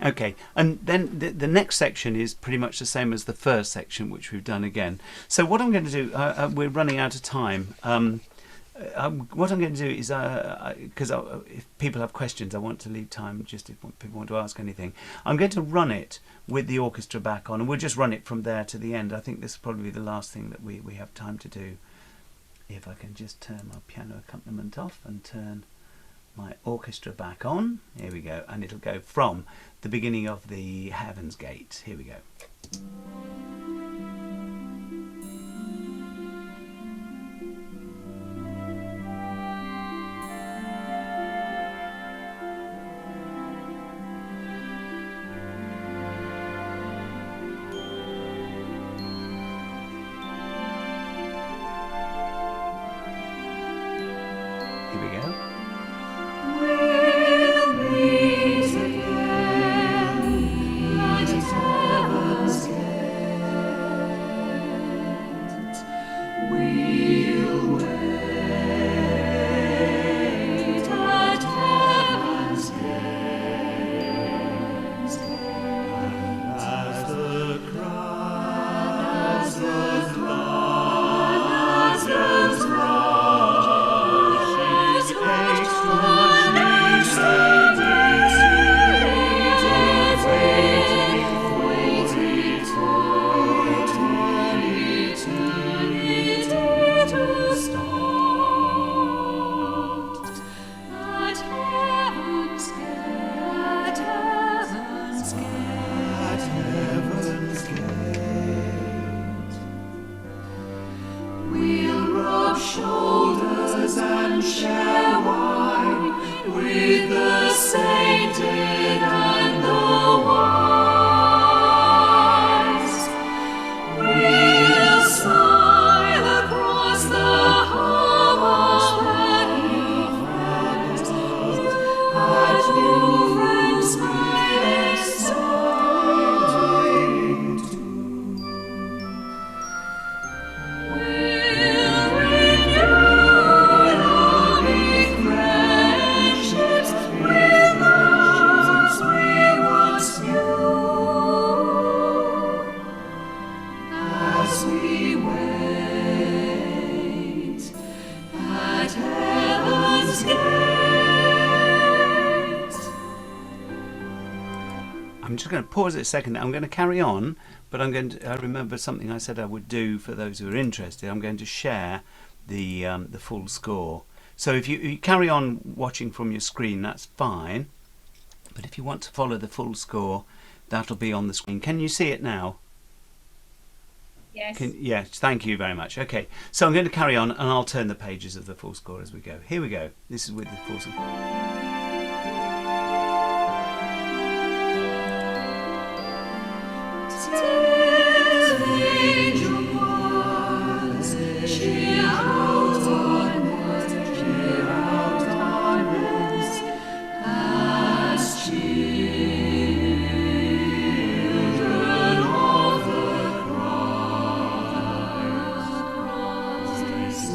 Okay, and then the next section is pretty much the same as the first section, which we've done again. So what I'm going to do, we're running out of time. What I'm going to do is, because if people have questions, I want to leave time just if people want to ask anything. I'm going to run it with the orchestra back on, and we'll just run it from there to the end. I think this is probably the last thing that we have time to do. If I can just turn my piano accompaniment off and turn my orchestra back on. Here we go, and it'll go from the beginning of the Heaven's Gate. Here we go. Here we go. We'll meet again at heaven's gate. We'll wait at heaven's gate. As the crowd, as the clouds, as rushing I'm just going to pause it a second. I'm going to carry on, but I remember something I said I would do for those who are interested. I'm going to share the full score. So if you carry on watching from your screen, that's fine. But if you want to follow the full score, that'll be on the screen. Can you see it now? Yes. Yes, thank you very much. Okay, so I'm going to carry on and I'll turn the pages of the full score as we go. Here we go. This is with the full score.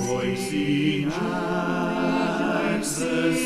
Voicing at the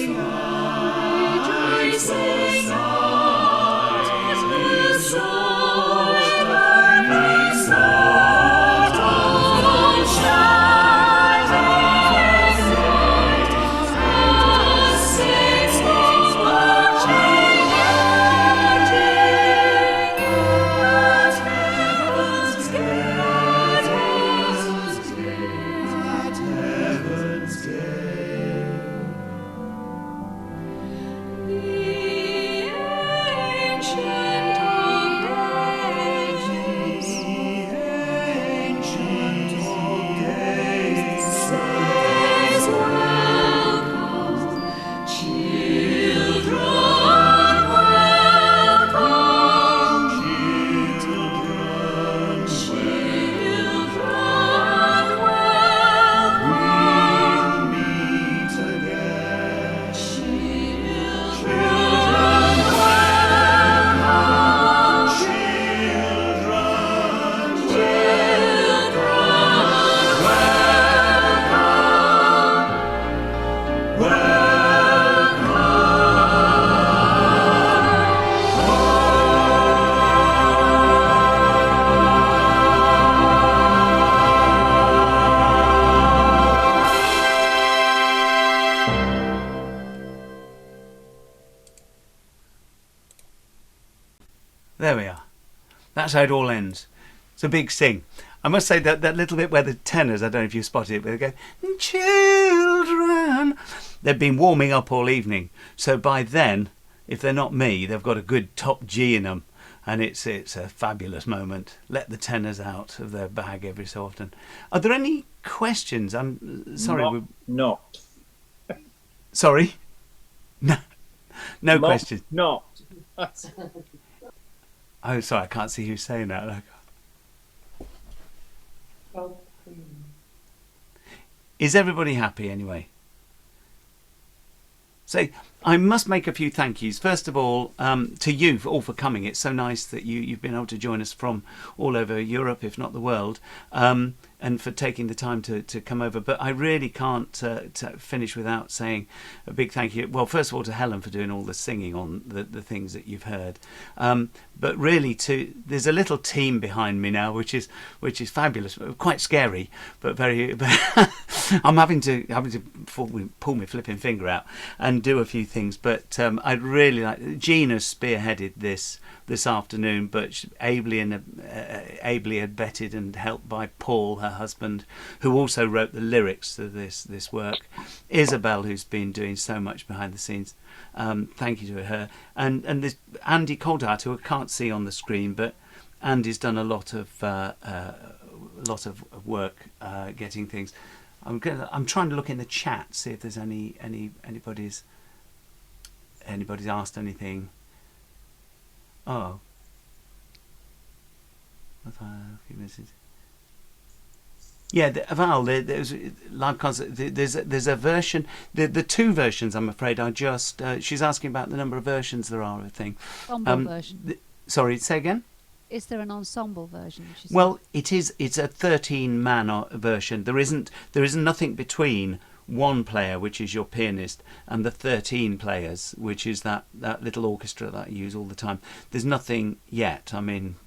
There we are. That's how it all ends. It's a big sing. I must say that little bit where the tenors, I don't know if you spotted it, but they go, children. They've been warming up all evening. So by then, if they're not me, they've got a good top G in them. And it's a fabulous moment. Let the tenors out of their bag every so often. Are there any questions? I'm sorry. Not. Sorry? No questions. Not. Oh, sorry, I can't see who's saying that. Is everybody happy anyway? So I must make a few thank yous. First of all, to you all for coming. It's so nice that you've been able to join us from all over Europe, if not the world, and for taking the time to come over. But I really can't finish without saying a big thank you. Well, first of all, to Helen for doing all the singing on the things that you've heard. But really, there's a little team behind me now, which is fabulous, quite scary, but very. I'm having to pull my flipping finger out and do a few things. But I'd really like. Gina spearheaded this afternoon, but ably abetted and helped by Paul, her husband, who also wrote the lyrics to this work. Isabel, who's been doing so much behind the scenes. Thank you to her, and this Andy Coldart, who I can't see on the screen, but Andy's done a lot of work getting things. I'm trying to look in the chat, see if there's anybody's asked anything. Oh, yeah, Val, there's live concert. There's a version. The two versions, I'm afraid, are just. She's asking about the number of versions there are of the thing. Ensemble version. Sorry, say again. Is there an ensemble version? Well, it is. It's a 13-man version. There isn't nothing between one player, which is your pianist, and the 13 players, which is that little orchestra that I use all the time. There's nothing yet. I mean,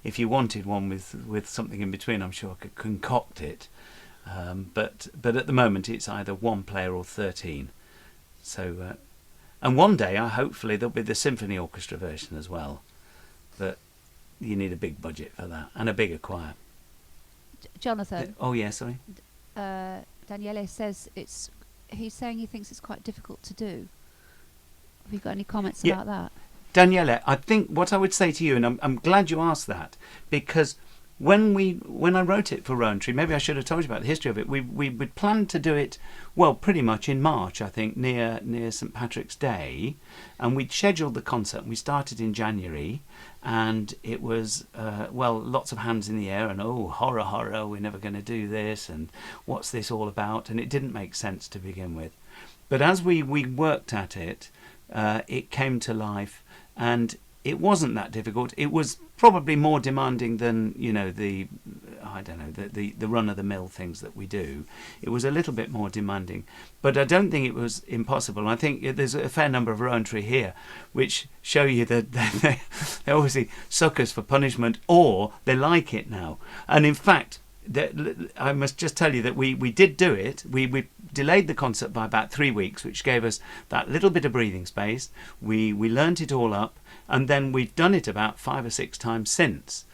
if you wanted one with something in between, I'm sure I could concoct it. But at the moment, it's either one player or 13. So, and one day, hopefully, there'll be the symphony orchestra version as well. but you need a big budget for that and a bigger choir. Jonathan, Oh yeah, sorry. Daniele says he's saying he thinks it's quite difficult to do. Have you got any comments Yeah. about that? Daniela, I think what I would say to you, and I'm glad you asked that, because when I wrote it for Rowan Tree, maybe I should have told you about the history of it. We would plan to do it, well, pretty much in March, I think, near St Patrick's Day, and we'd scheduled the concert. We started in January, and it was lots of hands in the air, and horror, we're never going to do this, and what's this all about? And it didn't make sense to begin with. But as we worked at it, it came to life, and it wasn't that difficult. It was probably more demanding than, the run-of-the-mill things that we do. It was a little bit more demanding, but I don't think it was impossible. I think there's a fair number of Rowan Tree here which show you that they're obviously suckers for punishment, or they like it now. And in fact, I must just tell you that we did do it. We delayed the concert by about 3 weeks, which gave us that little bit of breathing space. We learnt it all up, and then we've done it about 5 or 6 times since.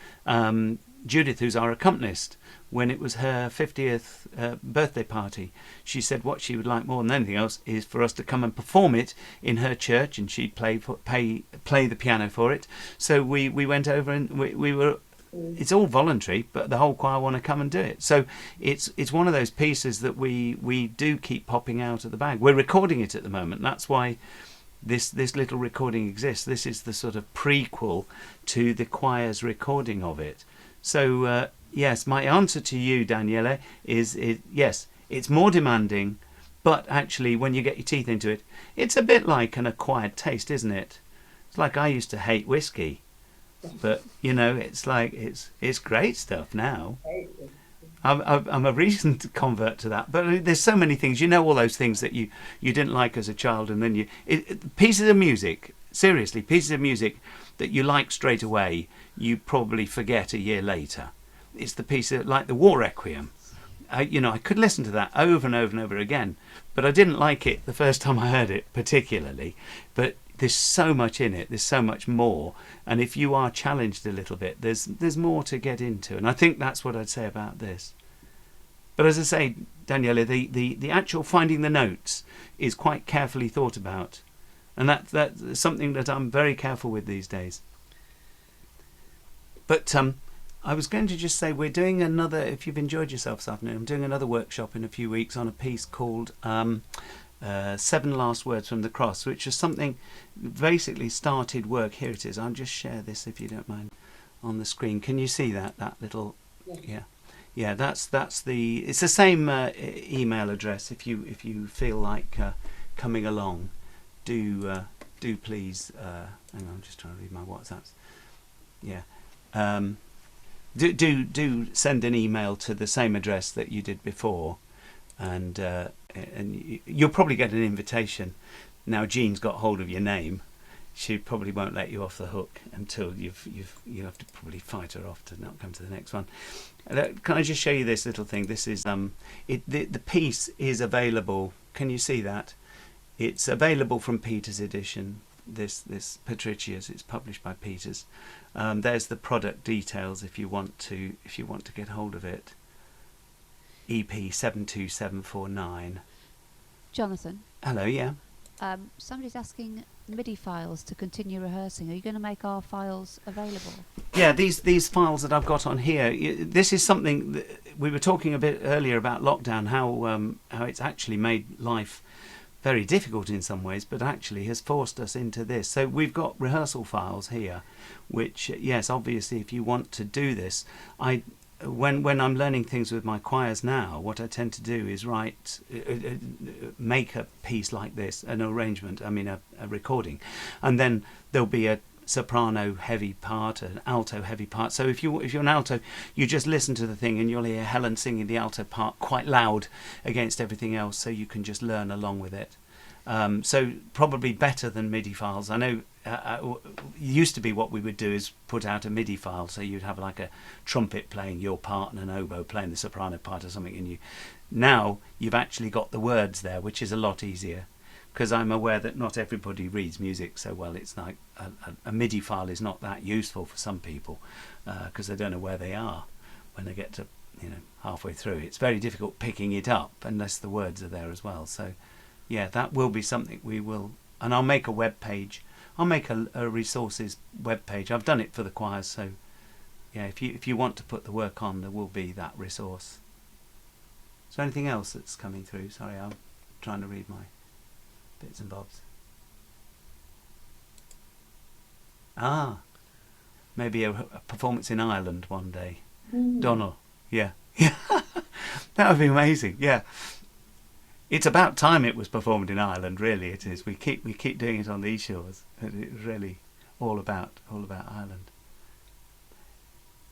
Judith, who's our accompanist, when it was her 50th birthday party, she said what she would like more than anything else is for us to come and perform it in her church, and she'd play the piano for it. So we went over, and we were. It's all voluntary, but the whole choir want to come and do it. So it's one of those pieces that we do keep popping out of the bag. We're recording it at the moment. That's why this little recording exists. This is the sort of prequel to the choir's recording of it. So yes, my answer to you, Daniele, is yes, it's more demanding, but actually when you get your teeth into it, it's a bit like an acquired taste, isn't it? It's like I used to hate whiskey. But it's like it's great stuff now. I'm a recent convert to that. But there's so many things. All those things that you didn't like as a child, and then pieces of music. Seriously, pieces of music that you like straight away, you probably forget a year later. It's the piece like the War Requiem. I could listen to that over and over and over again, but I didn't like it the first time I heard it particularly. But there's so much in it, there's so much more, and if you are challenged a little bit, there's more to get into, and I think that's what I'd say about this. But as I say, Daniela, the actual finding the notes is quite carefully thought about, and that's something that I'm very careful with these days. But I was going to just say, we're doing another, if you've enjoyed yourself this afternoon, I'm doing another workshop in a few weeks on a piece called 7 Last Words from the Cross, which is something basically started work. Here it is. I'll just share this, if you don't mind, on the screen. Can you see that little? Yeah. That's the. It's the same email address. If you feel like coming along, do please. Hang on, I'm just trying to read my WhatsApps. Yeah. Do send an email to the same address that you did before, and you'll probably get an invitation. Now Jean's got hold of your name, she probably won't let you off the hook until you have to probably fight her off to not come to the next one. Can I just show you this little thing? This is the piece is available. Can you see that? It's available from Peter's edition. This Patricius. It's published by Peter's. There's the product details if you want to get hold of it. EP 72749. Jonathan. Hello, yeah. Somebody's asking MIDI files to continue rehearsing. Are you going to make our files available? Yeah, these files that I've got on here. This is something that we were talking a bit earlier about lockdown. How it's actually made life very difficult in some ways, but actually has forced us into this. So we've got rehearsal files here, which yes, obviously, if you want to do this, when I'm learning things with my choirs now, what I tend to do is make a piece like this, an arrangement, a recording, and then there'll be a soprano heavy part, an alto heavy part. So if you're an alto, you just listen to the thing and you'll hear Helen singing the alto part quite loud against everything else, so you can just learn along with it. So probably better than MIDI files. I know used to be what we would do is put out a MIDI file, so you'd have like a trumpet playing your part and an oboe playing the soprano part or something, and now you've actually got the words there, which is a lot easier, because I'm aware that not everybody reads music so well. It's like a MIDI file is not that useful for some people because they don't know where they are when they get to halfway through. It's very difficult picking it up unless the words are there as well. So yeah, that will be something we will, and I'll make a web page. I'll make a resources web page. I've done it for the choirs, so yeah, if you want to put the work on, there will be that resource. Is there anything else that's coming through? Sorry, I'm trying to read my bits and bobs. Maybe a performance in Ireland one day. Donald, yeah. That would be amazing. Yeah, it's about time it was performed in Ireland. Really, it is. We keep doing it on these shores. It's really all about Ireland.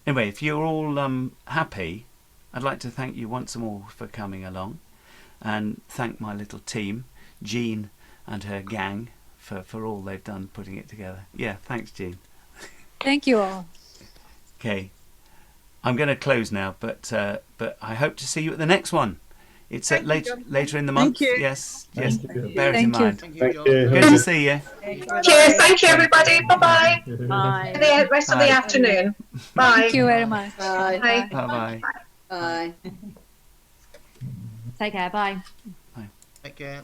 Anyway, if you're all happy, I'd like to thank you once more for coming along, and thank my little team, Jean and her gang, for all they've done putting it together. Yeah, thanks, Jean. Thank you all. Okay, I'm going to close now, but I hope to see you at the next one. It's later in the month. Thank you. Yes, Thank you. bear it in Thank you. mind. Thank you, John. Good to see you. Cheers. Thank you, everybody. Bye-bye. Bye. For the rest of the Bye. afternoon. Bye. Thank you very much. Bye. Bye bye. Bye. Take care. Bye. Take care.